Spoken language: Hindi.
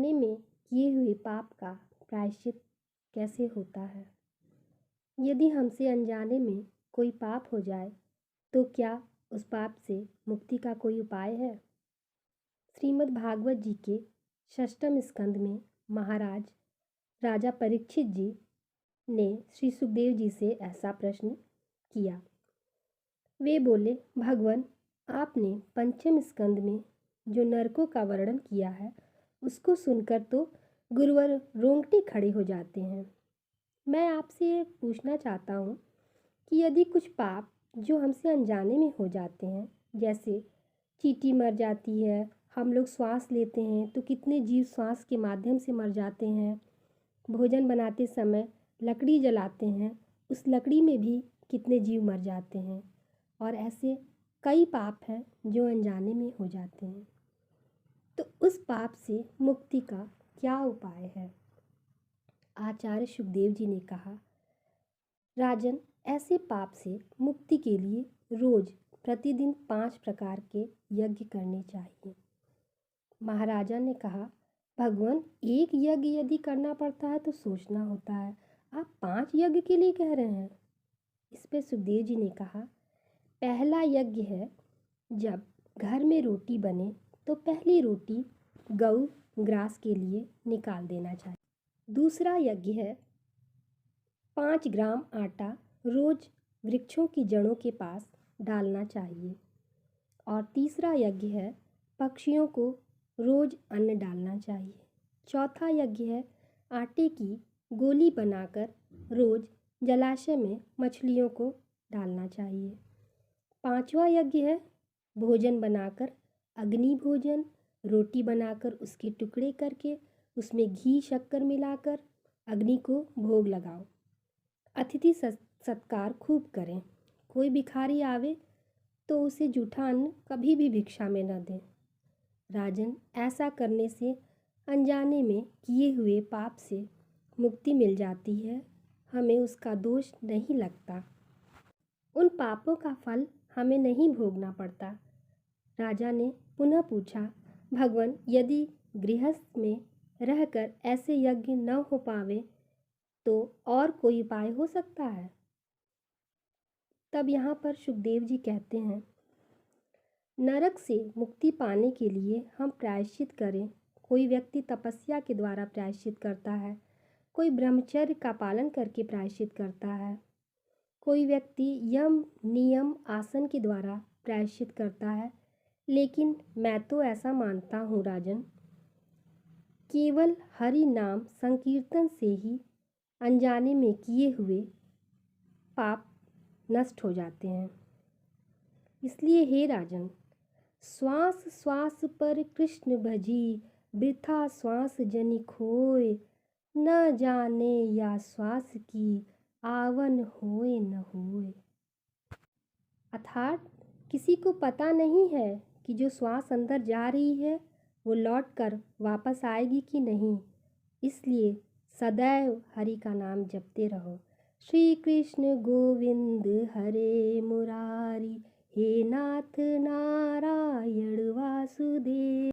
अनजाने में किए हुए पाप का प्रायश्चित कैसे होता है? यदि हमसे अनजाने में कोई पाप हो जाए तो क्या उस पाप से मुक्ति का कोई उपाय है? श्रीमद् भागवत जी के षष्ठम स्कंद में महाराज राजा परीक्षित जी ने श्री सुखदेव जी से ऐसा प्रश्न किया। वे बोले, भगवान, आपने पंचम स्कंद में जो नरकों का वर्णन किया है उसको सुनकर तो गुरुवर रोंगटे खड़े हो जाते हैं। मैं आपसे ये पूछना चाहता हूँ कि यदि कुछ पाप जो हमसे अनजाने में हो जाते हैं, जैसे चींटी मर जाती है, हम लोग श्वास लेते हैं तो कितने जीव श्वास के माध्यम से मर जाते हैं, भोजन बनाते समय लकड़ी जलाते हैं, उस लकड़ी में भी कितने जीव मर जाते हैं, और ऐसे कई पाप हैं जो अनजाने में हो जाते हैं। तो उस पाप से मुक्ति का क्या उपाय है? आचार्य सुखदेव जी ने कहा, राजन, ऐसे पाप से मुक्ति के लिए रोज प्रतिदिन 5 प्रकार के यज्ञ करने चाहिए। महाराजा ने कहा, भगवान, एक यज्ञ यदि करना पड़ता है तो सोचना होता है, आप 5 यज्ञ के लिए कह रहे हैं। इस पे सुखदेव जी ने कहा, पहला यज्ञ है, जब घर में रोटी बने तो पहली रोटी गऊ ग्रास के लिए निकाल देना चाहिए। दूसरा यज्ञ है 5 ग्राम आटा रोज वृक्षों की जड़ों के पास डालना चाहिए। और तीसरा यज्ञ है पक्षियों को रोज अन्न डालना चाहिए। चौथा यज्ञ है आटे की गोली बनाकर रोज जलाशय में मछलियों को डालना चाहिए। 5वां यज्ञ है भोजन बनाकर, अग्नि भोजन, रोटी बनाकर उसके टुकड़े करके उसमें घी शक्कर मिलाकर अग्नि को भोग लगाओ। अतिथि सत्कार खूब करें। कोई भिखारी आवे तो उसे जूठा अन्न कभी भी भिक्षा में न दें। राजन, ऐसा करने से अनजाने में किए हुए पाप से मुक्ति मिल जाती है, हमें उसका दोष नहीं लगता, उन पापों का फल हमें नहीं भोगना पड़ता। राजा ने पुनः पूछा, भगवान, यदि गृहस्थ में रहकर ऐसे यज्ञ न हो पावे तो और कोई उपाय हो सकता है? तब यहाँ पर सुखदेव जी कहते हैं, नरक से मुक्ति पाने के लिए हम प्रायश्चित करें। कोई व्यक्ति तपस्या के द्वारा प्रायश्चित करता है, कोई ब्रह्मचर्य का पालन करके प्रायश्चित करता है, कोई व्यक्ति यम नियम आसन के द्वारा प्रायश्चित करता है। लेकिन मैं तो ऐसा मानता हूँ राजन, केवल हरि नाम संकीर्तन से ही अनजाने में किए हुए पाप नष्ट हो जाते हैं। इसलिए हे राजन, श्वास श्वास पर कृष्ण भजी, वृथा श्वास जनि खोए, न जाने या श्वास की आवन होए न होए। अर्थात किसी को पता नहीं है कि जो श्वास अंदर जा रही है वो लौट कर वापस आएगी कि नहीं। इसलिए सदैव हरि का नाम जपते रहो। श्री कृष्ण गोविंद हरे मुरारी, हे नाथ नारायण वासुदेव।